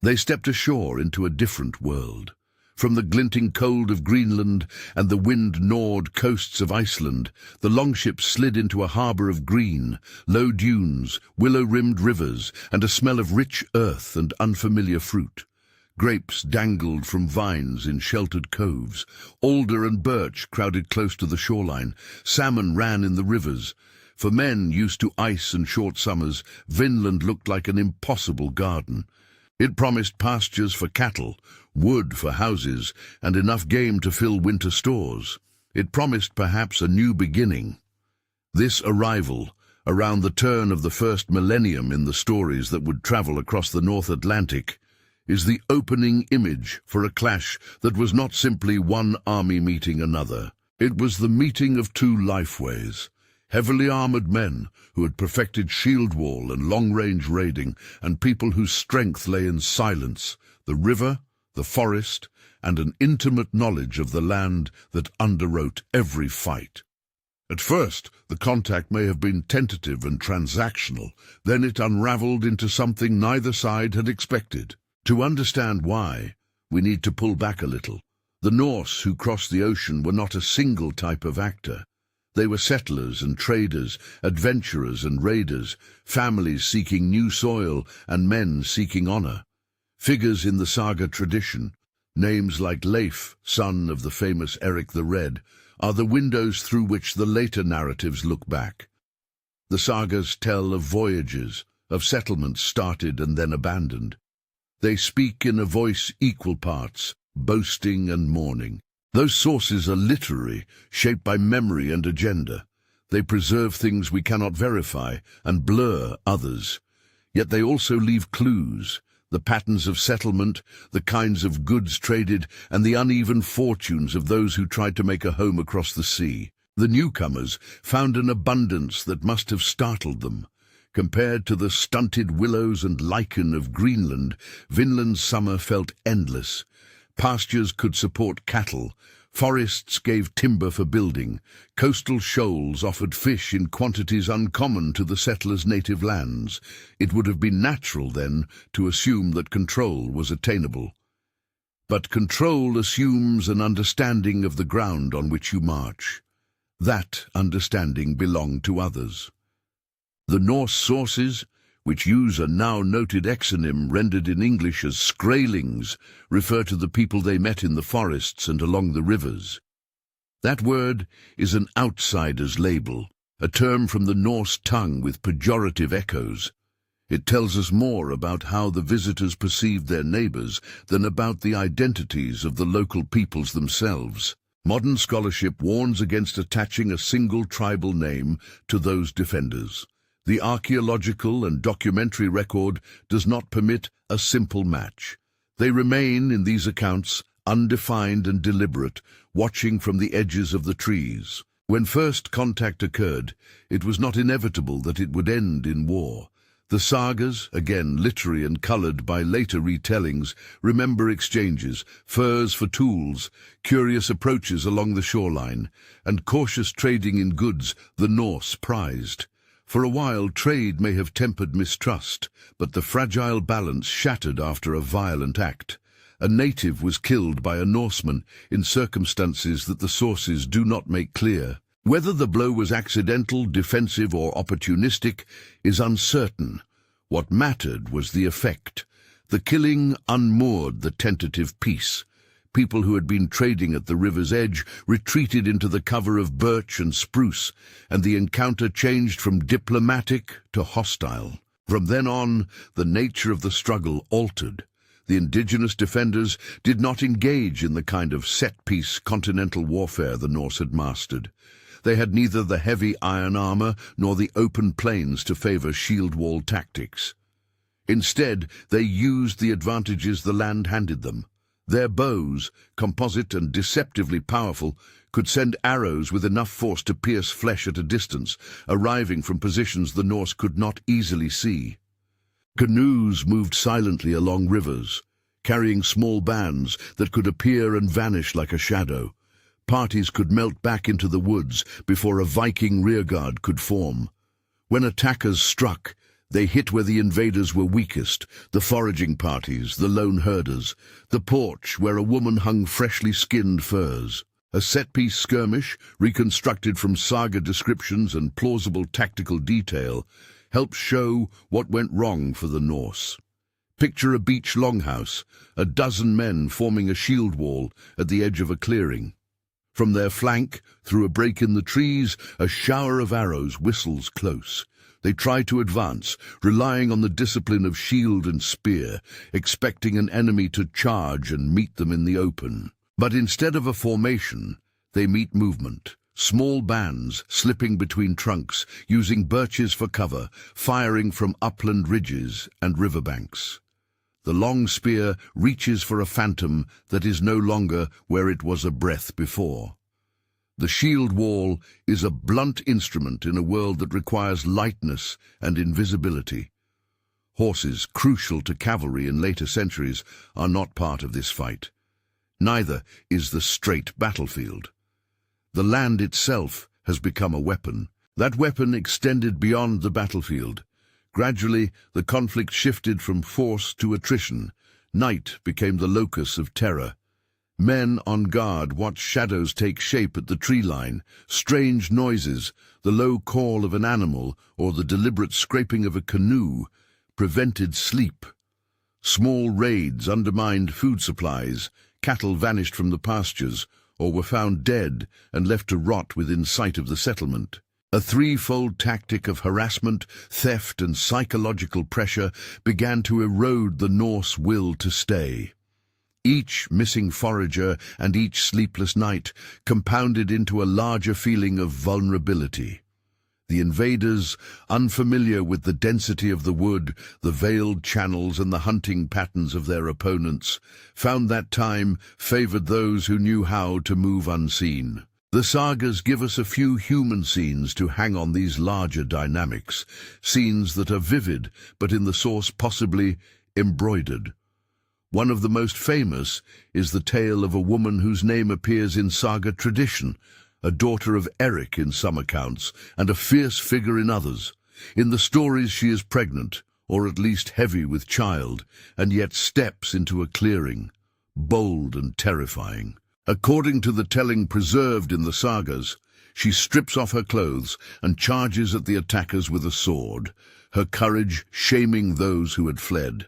They stepped ashore into a different world. From the glinting cold of Greenland and the wind-gnawed coasts of Iceland, the longships slid into a harbour of green, low dunes, willow-rimmed rivers, and a smell of rich earth and unfamiliar fruit. Grapes dangled from vines in sheltered coves. Alder and birch crowded close to the shoreline. Salmon ran in the rivers. For men used to ice and short summers, Vinland looked like an impossible garden. It promised pastures for cattle, wood for houses, and enough game to fill winter stores. It promised perhaps a new beginning. This arrival, around the turn of the first millennium in the stories that would travel across the North Atlantic, is the opening image for a clash that was not simply one army meeting another. It was the meeting of two lifeways. Heavily armoured men who had perfected shield wall and long-range raiding, and people whose strength lay in silence, the river, the forest, and an intimate knowledge of the land that underwrote every fight. At first, the contact may have been tentative and transactional, then it unravelled into something neither side had expected. To understand why, we need to pull back a little. The Norse who crossed the ocean were not a single type of actor. They were settlers and traders, adventurers and raiders, families seeking new soil and men seeking honour. Figures in the saga tradition, names like Leif, son of the famous Eric the Red, are the windows through which the later narratives look back. The sagas tell of voyages, of settlements started and then abandoned. They speak in a voice equal parts, boasting and mourning. Those sources are literary, shaped by memory and agenda. They preserve things we cannot verify and blur others. Yet they also leave clues, the patterns of settlement, the kinds of goods traded, and the uneven fortunes of those who tried to make a home across the sea. The newcomers found an abundance that must have startled them. Compared to the stunted willows and lichen of Greenland, Vinland's summer felt endless. Pastures could support cattle, forests gave timber for building, coastal shoals offered fish in quantities uncommon to the settlers' native lands. It would have been natural, then, to assume that control was attainable. But control assumes an understanding of the ground on which you march. That understanding belonged to others. The Norse sources, which use a now-noted exonym rendered in English as Skraelings, refer to the people they met in the forests and along the rivers. That word is an outsider's label, a term from the Norse tongue with pejorative echoes. It tells us more about how the visitors perceived their neighbours than about the identities of the local peoples themselves. Modern scholarship warns against attaching a single tribal name to those defenders. The archaeological and documentary record does not permit a simple match. They remain, in these accounts, undefined and deliberate, watching from the edges of the trees. When first contact occurred, it was not inevitable that it would end in war. The sagas, again literary and coloured by later retellings, remember exchanges, furs for tools, curious approaches along the shoreline, and cautious trading in goods the Norse prized. For a while, trade may have tempered mistrust, but the fragile balance shattered after a violent act. A native was killed by a Norseman in circumstances that the sources do not make clear. Whether the blow was accidental, defensive, or opportunistic is uncertain. What mattered was the effect. The killing unmoored the tentative peace. People who had been trading at the river's edge retreated into the cover of birch and spruce, and the encounter changed from diplomatic to hostile. From then on, the nature of the struggle altered. The indigenous defenders did not engage in the kind of set-piece continental warfare the Norse had mastered. They had neither the heavy iron armour nor the open plains to favour shield-wall tactics. Instead, they used the advantages the land handed them. Their bows, composite and deceptively powerful, could send arrows with enough force to pierce flesh at a distance, arriving from positions the Norse could not easily see. Canoes moved silently along rivers, carrying small bands that could appear and vanish like a shadow. Parties could melt back into the woods before a Viking rearguard could form. When attackers struck, They hit where the invaders were weakest, the foraging parties, the lone herders, the porch where a woman hung freshly skinned furs. A set-piece skirmish, reconstructed from saga descriptions and plausible tactical detail, helps show what went wrong for the Norse. Picture a beach longhouse, a dozen men forming a shield wall at the edge of a clearing. From their flank, through a break in the trees, a shower of arrows whistles close. They try to advance, relying on the discipline of shield and spear, expecting an enemy to charge and meet them in the open. But instead of a formation, they meet movement. Small bands slipping between trunks, using birches for cover, firing from upland ridges and riverbanks. The long spear reaches for a phantom that is no longer where it was a breath before. The shield wall is a blunt instrument in a world that requires lightness and invisibility. Horses, crucial to cavalry in later centuries, are not part of this fight. Neither is the straight battlefield. The land itself has become a weapon. That weapon extended beyond the battlefield. Gradually, the conflict shifted from force to attrition. Night became the locus of terror. Men on guard watched shadows take shape at the tree line. Strange noises, the low call of an animal or the deliberate scraping of a canoe, prevented sleep. Small raids undermined food supplies. Cattle vanished from the pastures or were found dead and left to rot within sight of the settlement. A threefold tactic of harassment, theft, and psychological pressure began to erode the Norse will to stay. Each missing forager and each sleepless night compounded into a larger feeling of vulnerability. The invaders, unfamiliar with the density of the wood, the veiled channels and the hunting patterns of their opponents, found that time favored those who knew how to move unseen. The sagas give us a few human scenes to hang on these larger dynamics, scenes that are vivid, but in the source possibly embroidered. One of the most famous is the tale of a woman whose name appears in saga tradition, a daughter of Eric in some accounts, and a fierce figure in others. In the stories she is pregnant, or at least heavy with child, and yet steps into a clearing, bold and terrifying. According to the telling preserved in the sagas, she strips off her clothes and charges at the attackers with a sword, her courage shaming those who had fled.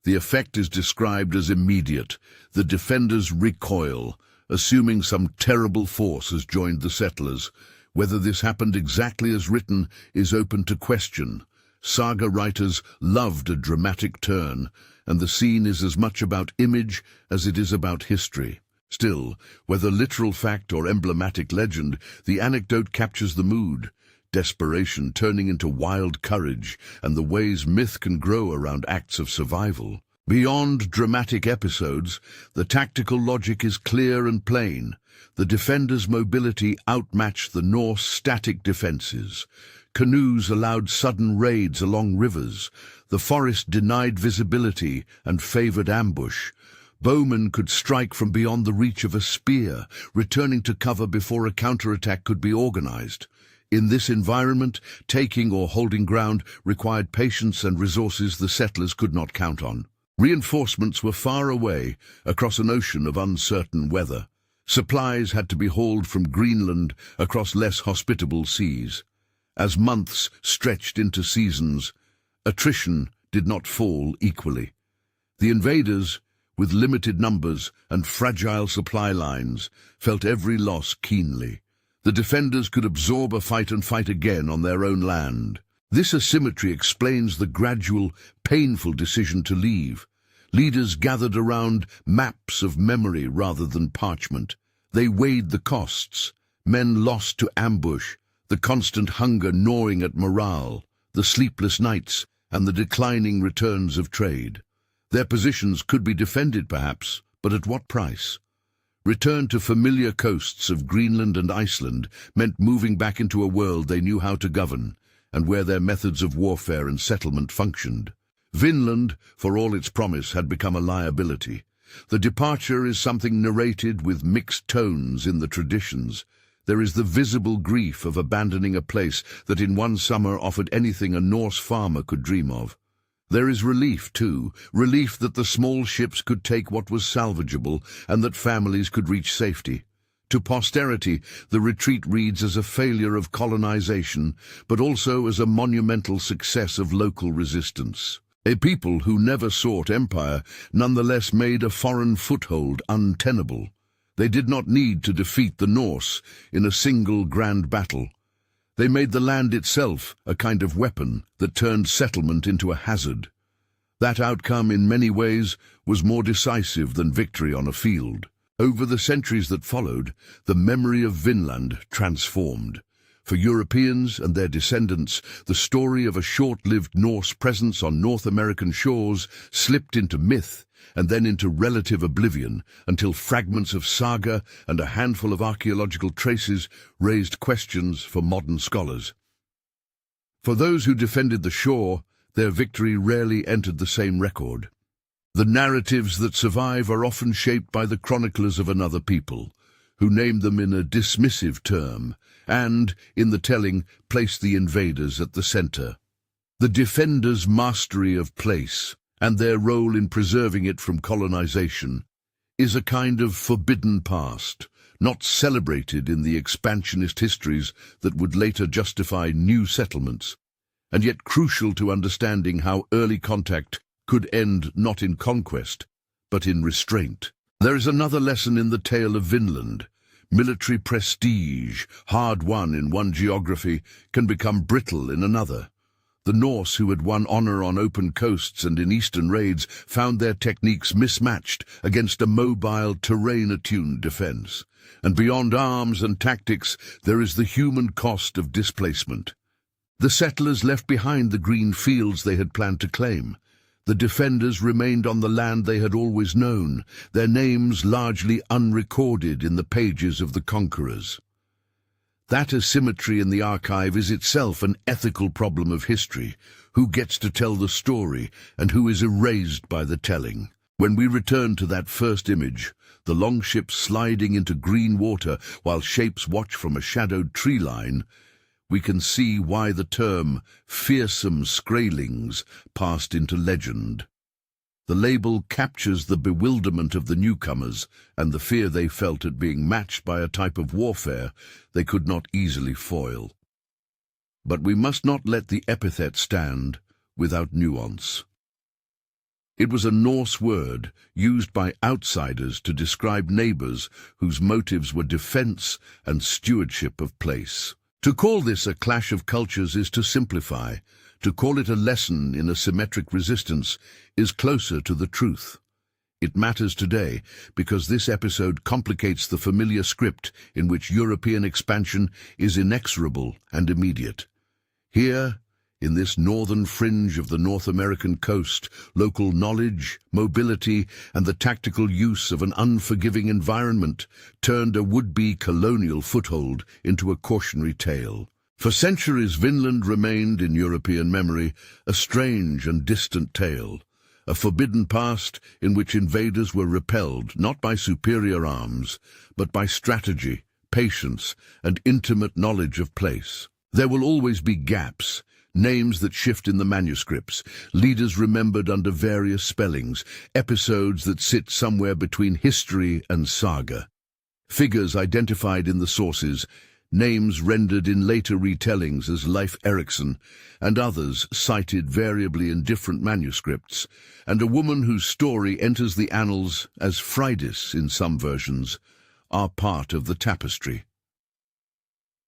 The effect is described as immediate. The defenders recoil, assuming some terrible force has joined the settlers. Whether this happened exactly as written is open to question. Saga writers loved a dramatic turn, and the scene is as much about image as it is about history. Still, whether literal fact or emblematic legend, the anecdote captures the mood. Desperation turning into wild courage, and the ways myth can grow around acts of survival. Beyond dramatic episodes, the tactical logic is clear and plain. The defenders' mobility outmatched the Norse static defenses. Canoes allowed sudden raids along rivers. The forest denied visibility and favored ambush. Bowmen could strike from beyond the reach of a spear, returning to cover before a counterattack could be organized. In this environment, taking or holding ground required patience and resources the settlers could not count on. Reinforcements were far away, across an ocean of uncertain weather. Supplies had to be hauled from Greenland across less hospitable seas. As months stretched into seasons, attrition did not fall equally. The invaders, with limited numbers and fragile supply lines, felt every loss keenly. The defenders could absorb a fight and fight again on their own land. This asymmetry explains the gradual, painful decision to leave. Leaders gathered around maps of memory rather than parchment. They weighed the costs. Men lost to ambush, the constant hunger gnawing at morale, the sleepless nights, and the declining returns of trade. Their positions could be defended perhaps, but at what price? Return to familiar coasts of Greenland and Iceland meant moving back into a world they knew how to govern, and where their methods of warfare and settlement functioned. Vinland, for all its promise, had become a liability. The departure is something narrated with mixed tones in the traditions. There is the visible grief of abandoning a place that in one summer offered anything a Norse farmer could dream of. There is relief, too, relief that the small ships could take what was salvageable and that families could reach safety. To posterity, the retreat reads as a failure of colonization, but also as a monumental success of local resistance. A people who never sought empire nonetheless made a foreign foothold untenable. They did not need to defeat the Norse in a single grand battle. They made the land itself a kind of weapon that turned settlement into a hazard. That outcome, in many ways, was more decisive than victory on a field. Over the centuries that followed, the memory of Vinland transformed. For Europeans and their descendants, the story of a short-lived Norse presence on North American shores slipped into myth and then into relative oblivion until fragments of saga and a handful of archaeological traces raised questions for modern scholars. For those who defended the shore, their victory rarely entered the same record. The narratives that survive are often shaped by the chroniclers of another people, who named them in a dismissive term, and, in the telling, place the invaders at the center. The defenders' mastery of place, and their role in preserving it from colonization, is a kind of forbidden past, not celebrated in the expansionist histories that would later justify new settlements, and yet crucial to understanding how early contact could end not in conquest, but in restraint. There is another lesson in the tale of Vinland. Military prestige, hard-won in one geography, can become brittle in another. The Norse, who had won honor on open coasts and in eastern raids, found their techniques mismatched against a mobile, terrain-attuned defense. And beyond arms and tactics, there is the human cost of displacement. The settlers left behind the green fields they had planned to claim. The defenders remained on the land they had always known, their names largely unrecorded in the pages of the conquerors. That asymmetry in the archive is itself an ethical problem of history. Who gets to tell the story, and who is erased by the telling? When we return to that first image, the longship sliding into green water while shapes watch from a shadowed tree line, we can see why the term Fearsome Skraelings passed into legend. The label captures the bewilderment of the newcomers and the fear they felt at being matched by a type of warfare they could not easily foil. But we must not let the epithet stand without nuance. It was a Norse word used by outsiders to describe neighbors whose motives were defense and stewardship of place. To call this a clash of cultures is to simplify. To call it a lesson in asymmetric resistance is closer to the truth. It matters today because this episode complicates the familiar script in which European expansion is inexorable and immediate. Here, in this northern fringe of the North American coast, local knowledge, mobility, and the tactical use of an unforgiving environment turned a would-be colonial foothold into a cautionary tale. For centuries, Vinland remained, in European memory, a strange and distant tale, a forbidden past in which invaders were repelled not by superior arms, but by strategy, patience, and intimate knowledge of place. There will always be gaps, names that shift in the manuscripts, leaders remembered under various spellings, episodes that sit somewhere between history and saga. Figures identified in the sources, names rendered in later retellings as Leif Erikson, and others cited variably in different manuscripts, and a woman whose story enters the annals as Freydis in some versions, are part of the tapestry.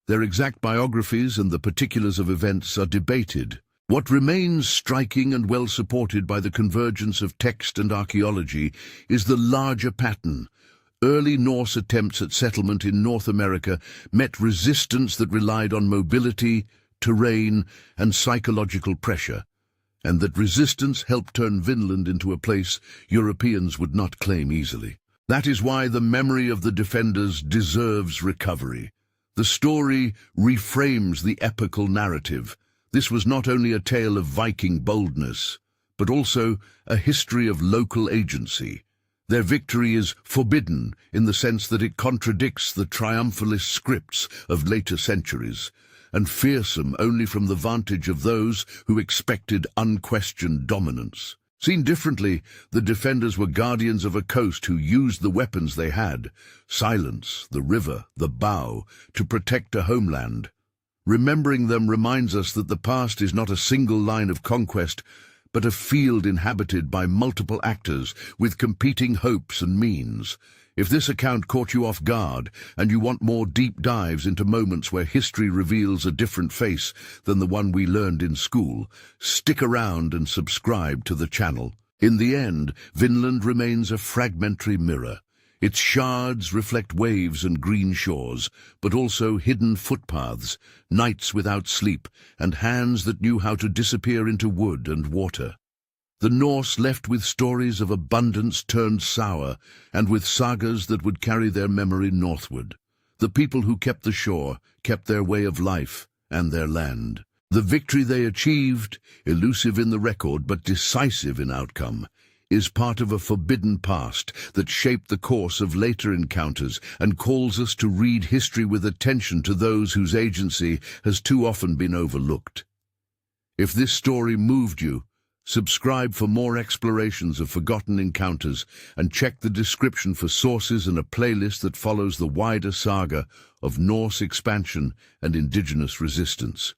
Their exact biographies and the particulars of events are debated. What remains striking and well supported by the convergence of text and archaeology is the larger pattern. Early Norse attempts at settlement in North America met resistance that relied on mobility, terrain, and psychological pressure, and that resistance helped turn Vinland into a place Europeans would not claim easily. That is why the memory of the defenders deserves recovery. The story reframes the epical narrative. This was not only a tale of Viking boldness, but also a history of local agency. Their victory is forbidden in the sense that it contradicts the triumphalist scripts of later centuries, and fearsome only from the vantage of those who expected unquestioned dominance. Seen differently, the defenders were guardians of a coast who used the weapons they had, silence, the river, the bow, to protect a homeland. Remembering them reminds us that the past is not a single line of conquest, but a field inhabited by multiple actors with competing hopes and means. If this account caught you off guard, and you want more deep dives into moments where history reveals a different face than the one we learned in school, stick around and subscribe to the channel. In the end, Vinland remains a fragmentary mirror. Its shards reflect waves and green shores, but also hidden footpaths, nights without sleep, and hands that knew how to disappear into wood and water. The Norse left with stories of abundance turned sour, and with sagas that would carry their memory northward. The people who kept the shore kept their way of life and their land. The victory they achieved, elusive in the record but decisive in outcome, is part of a forbidden past that shaped the course of later encounters and calls us to read history with attention to those whose agency has too often been overlooked. If this story moved you, subscribe for more explorations of forgotten encounters and check the description for sources and a playlist that follows the wider saga of Norse expansion and indigenous resistance.